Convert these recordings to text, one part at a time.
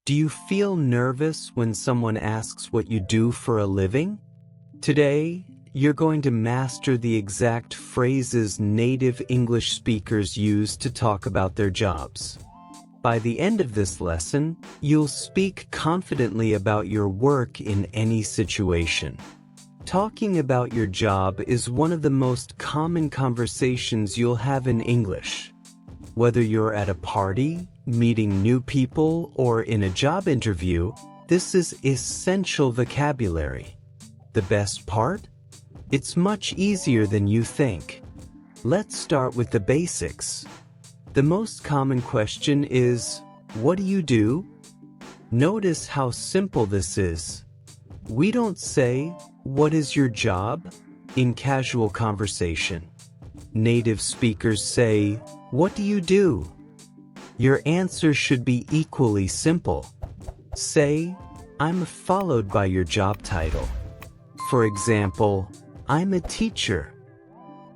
Do you feel nervous when someone asks what you do for a living? Today, you're going to master the exact phrases native English speakers use to talk about their jobs. By the end of this lesson, you'll speak confidently about your work in any situation. Talking about your job is one of the most common conversations you'll have in English. Whether you're at a party, meeting new people, or in a job interview, this is essential vocabulary. The best part? It's much easier than you think. Let's start with the basics. The most common question is, what do you do? Notice how simple this is. We don't say, what is your job? In casual conversation. Native speakers say, what do you do? Your answer should be equally simple. Say, I'm followed by your job title. For example, I'm a teacher.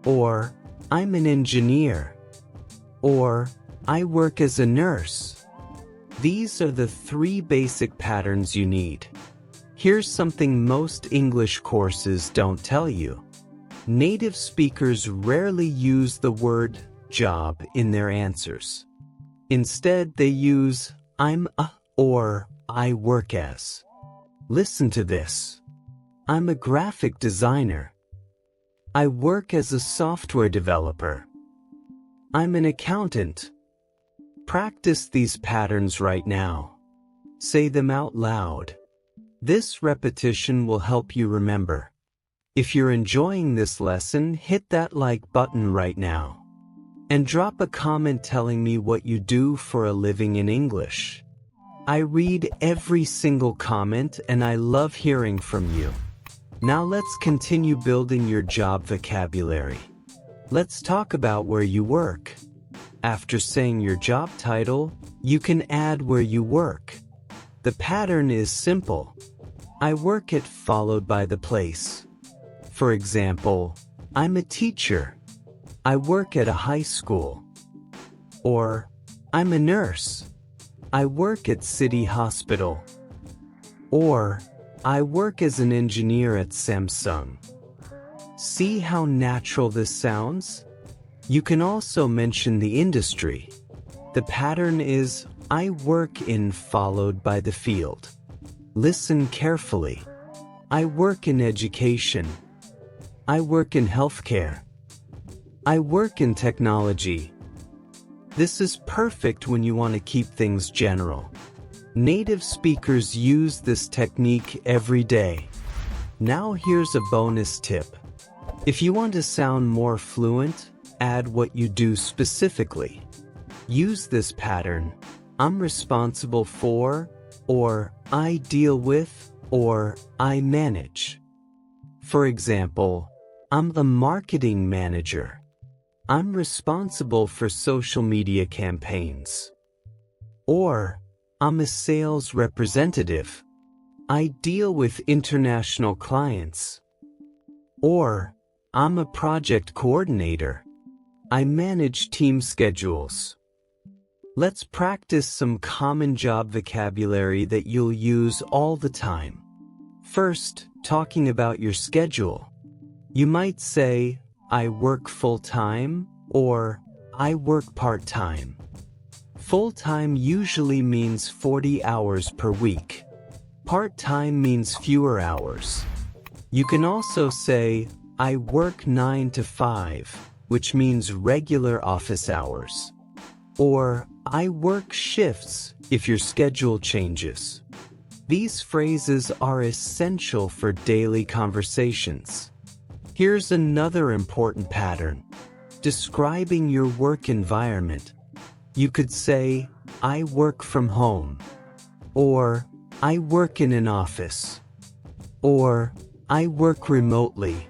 Or, I'm an engineer. Or, I work as a nurse. These are the three basic patterns you need. Here's something most English courses don't tell you. Native speakers rarely use the word job in their answers. Instead, they use I'm a or I work as. Listen to this. I'm a graphic designer. I work as a software developer. I'm an accountant. Practice these patterns right now. Say them out loud. This repetition will help you remember. If you're enjoying this lesson, hit that like button right now. And drop a comment telling me what you do for a living in English. I read every single comment and I love hearing from you. Now let's continue building your job vocabulary. Let's talk about where you work. After saying your job title, you can add where you work. The pattern is simple. I work at followed by the place. For example, I'm a teacher. I work at a high school. Or, I'm a nurse. I work at City Hospital. Or, I work as an engineer at Samsung. See how natural this sounds? You can also mention the industry. The pattern is, I work in followed by the field. Listen carefully. I work in education. I work in healthcare. I work in technology. This is perfect when you want to keep things general. Native speakers use this technique every day. Now here's a bonus tip. If you want to sound more fluent, add what you do specifically. Use this pattern. I'm responsible for, or I deal with, or I manage. For example, I'm the marketing manager. I'm responsible for social media campaigns. Or, I'm a sales representative. I deal with international clients. Or, I'm a project coordinator. I manage team schedules. Let's practice some common job vocabulary that you'll use all the time. First, talking about your schedule. You might say, I work full-time, or I work part-time. Full-time usually means 40 hours per week. Part-time means fewer hours. You can also say, I work 9 to 5, which means regular office hours. Or, I work shifts if your schedule changes. These phrases are essential for daily conversations. Here's another important pattern. Describing your work environment. You could say, I work from home. Or, I work in an office. Or, I work remotely.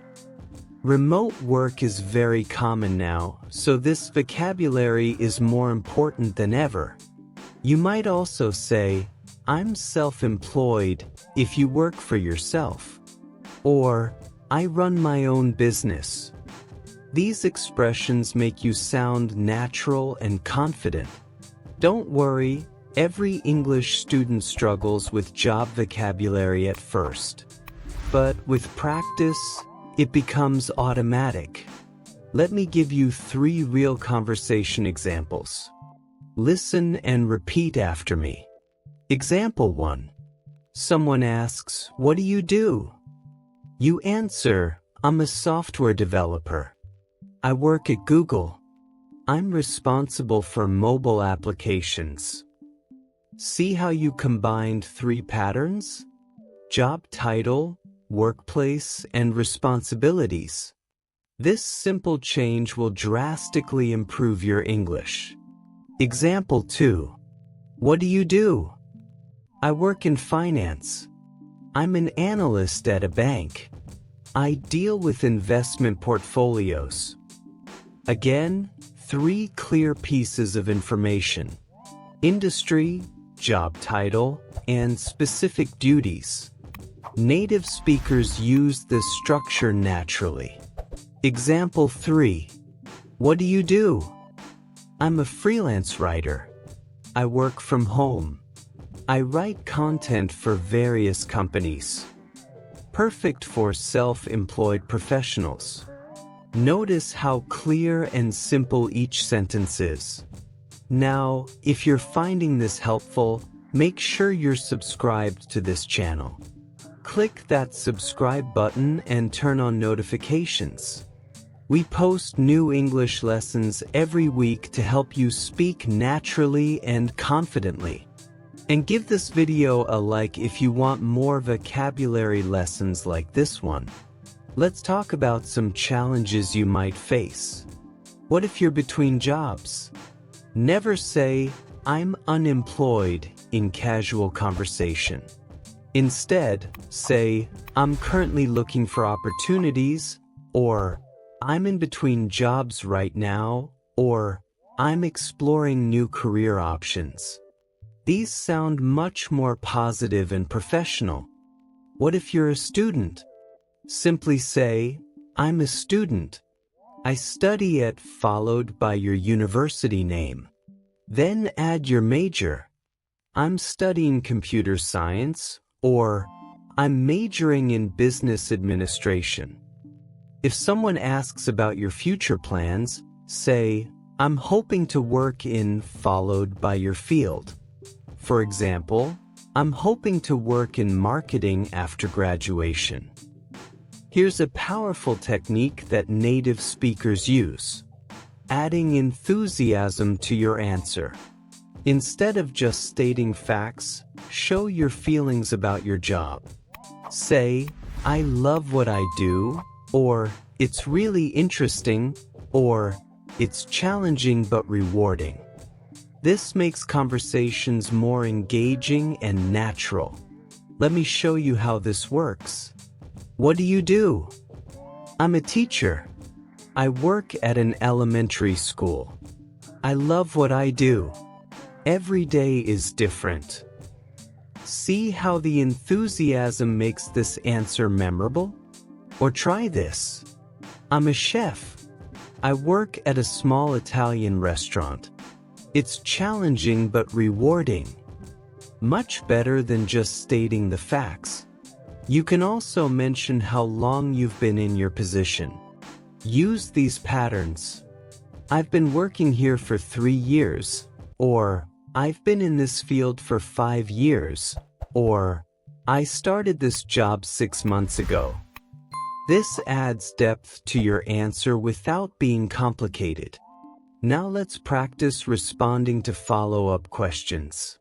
Remote work is very common now, so this vocabulary is more important than ever. You might also say, I'm self-employed if you work for yourself. Or, I run my own business. These expressions make you sound natural and confident. Don't worry, Every English student struggles with job vocabulary at first. But with practice, it becomes automatic. Let me give you 3 real conversation examples. Listen and repeat after me. Example 1. Someone asks, "What do you do?" You answer, "I'm a software developer. I work at Google. I'm responsible for mobile applications." See how you combined 3 patterns? Job title, workplace, and responsibilities. This simple change will drastically improve your English. Example 2. What do you do? I work in finance. I'm an analyst at a bank. I deal with investment portfolios. Again, 3 clear pieces of information. Industry, job title, and specific duties. Native speakers use this structure naturally. Example 3. What do you do? I'm a freelance writer. I work from home. I write content for various companies. Perfect for self-employed professionals. Notice how clear and simple each sentence is. Now, if you're finding this helpful, make sure you're subscribed to this channel. Click that subscribe button and turn on notifications. We post new English lessons every week to help you speak naturally and confidently. And give this video a like if you want more vocabulary lessons like this one. Let's talk about some challenges you might face. What if you're between jobs? Never say, "I'm unemployed" in casual conversation. Instead, say, "I'm currently looking for opportunities," or "I'm in between jobs right now," or "I'm exploring new career options." These sound much more positive and professional. What if you're a student? Simply say, "I'm a student. I study at," followed by your university name. Then add your major. "I'm studying computer science," or "I'm majoring in business administration." If someone asks about your future plans, say, "I'm hoping to work in," followed by your field. For example, "I'm hoping to work in marketing after graduation." Here's a powerful technique that native speakers use. Adding enthusiasm to your answer. Instead of just stating facts, show your feelings about your job. Say, "I love what I do," or "It's really interesting," or "It's challenging but rewarding." This makes conversations more engaging and natural. Let me show you how this works. What do you do? I'm a teacher. I work at an elementary school. I love what I do. Every day is different. See how the enthusiasm makes this answer memorable? Or try this. I'm a chef. I work at a small Italian restaurant. It's challenging but rewarding. Much better than just stating the facts. You can also mention how long you've been in your position. Use these patterns. I've been working here for 3 years, or I've been in this field for 5 years, or I started this job 6 months ago. This adds depth to your answer without being complicated. Now let's practice responding to follow-up questions.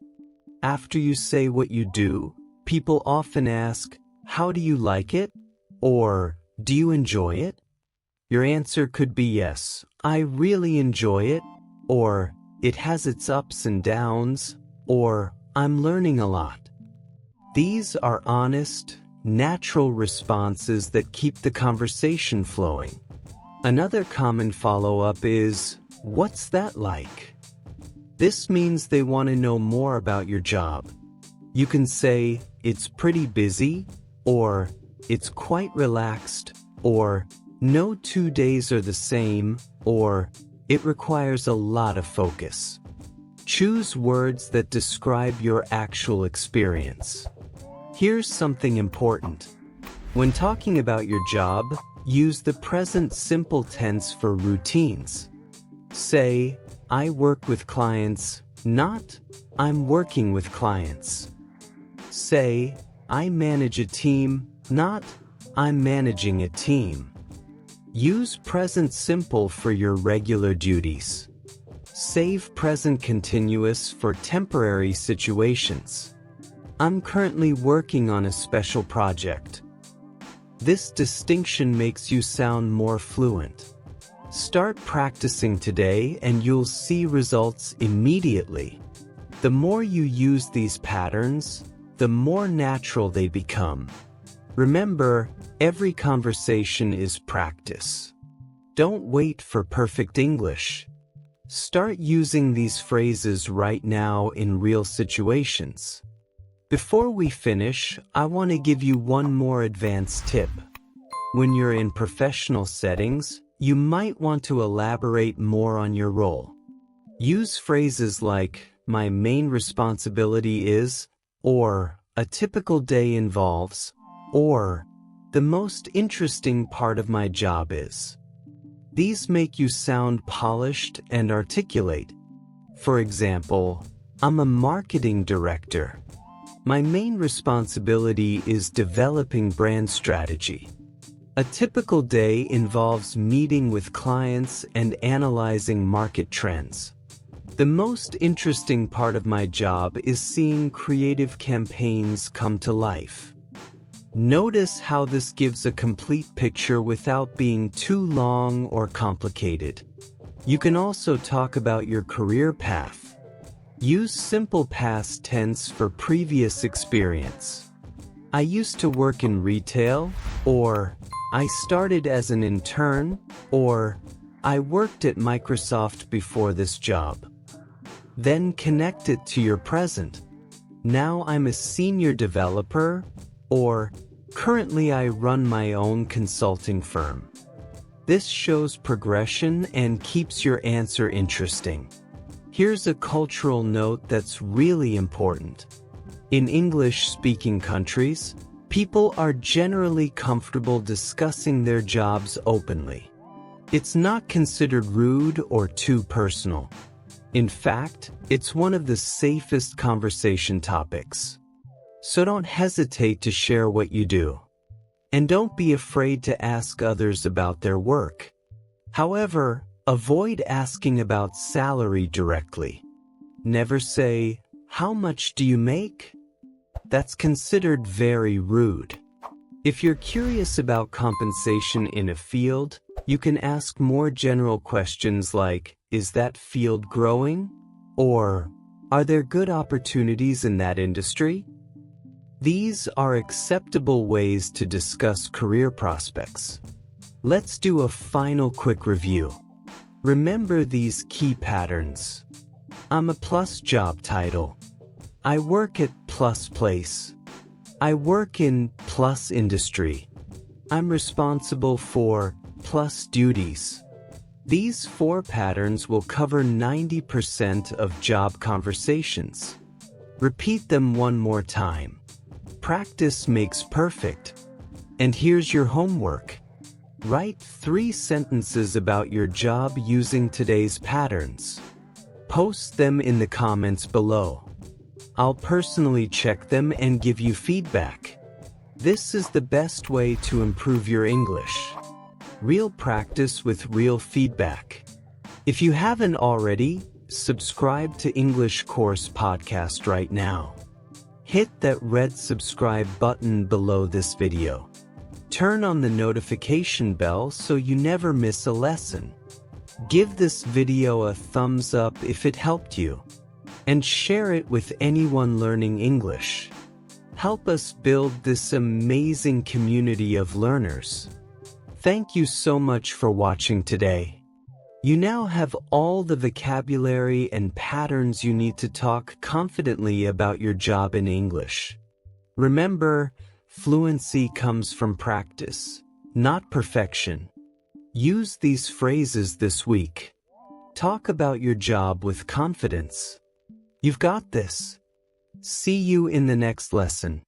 After you say what you do, people often ask, "How do you like it?" or "Do you enjoy it?" Your answer could be yes, I really enjoy it, or it has its ups and downs, or I'm learning a lot. These are honest, natural responses that keep the conversation flowing. Another common follow-up is, "What's that like?" This means they want to know more about your job. You can say, "It's pretty busy," or "It's quite relaxed," or "No 2 days are the same," or "It requires a lot of focus." Choose words that describe your actual experience. Here's something important. When talking about your job, use the present simple tense for routines. Say, I work with clients, not, I'm working with clients. Say, I manage a team, not, I'm managing a team. Use present simple for your regular duties. Save present continuous for temporary situations. I'm currently working on a special project. This distinction makes you sound more fluent. Start practicing today and you'll see results immediately. The more you use these patterns, the more natural they become. Remember, every conversation is practice. Don't wait for perfect English. Start using these phrases right now in real situations. Before we finish, I want to give you one more advanced tip. When you're in professional settings, you might want to elaborate more on your role. Use phrases like, my main responsibility is, or, a typical day involves, or, the most interesting part of my job is. These make you sound polished and articulate. For example, I'm a marketing director. My main responsibility is developing brand strategy. A typical day involves meeting with clients and analyzing market trends. The most interesting part of my job is seeing creative campaigns come to life. Notice how this gives a complete picture without being too long or complicated. You can also talk about your career path. Use simple past tense for previous experience. I used to work in retail, or I started as an intern, or I worked at Microsoft before this job. Then connect it to your present. Now I'm a senior developer, or currently I run my own consulting firm. This shows progression and keeps your answer interesting. Here's a cultural note that's really important. In English-speaking countries, people are generally comfortable discussing their jobs openly. It's not considered rude or too personal. In fact, it's one of the safest conversation topics. So don't hesitate to share what you do. And don't be afraid to ask others about their work. However, avoid asking about salary directly. Never say, how much do you make? That's considered very rude. If you're curious about compensation in a field, you can ask more general questions like, is that field growing? Or, are there good opportunities in that industry? These are acceptable ways to discuss career prospects. Let's do a final quick review. Remember these key patterns. I'm a plus job title. I work at plus place. I work in plus industry. I'm responsible for plus duties. These 4 patterns will cover 90% of job conversations. Repeat them one more time. Practice makes perfect. And here's your homework. Write 3 sentences about your job using today's patterns. Post them in the comments below. I'll personally check them and give you feedback. This is the best way to improve your English. Real practice with real feedback. If you haven't already, subscribe to English Course Podcast right now. Hit that red subscribe button below this video. Turn on the notification bell so you never miss a lesson. Give this video a thumbs up if it helped you. And share it with anyone learning English. Help us build this amazing community of learners. Thank you so much for watching today. You now have all the vocabulary and patterns you need to talk confidently about your job in English. Remember, fluency comes from practice, not perfection. Use these phrases this week. Talk about your job with confidence. You've got this. See you in the next lesson.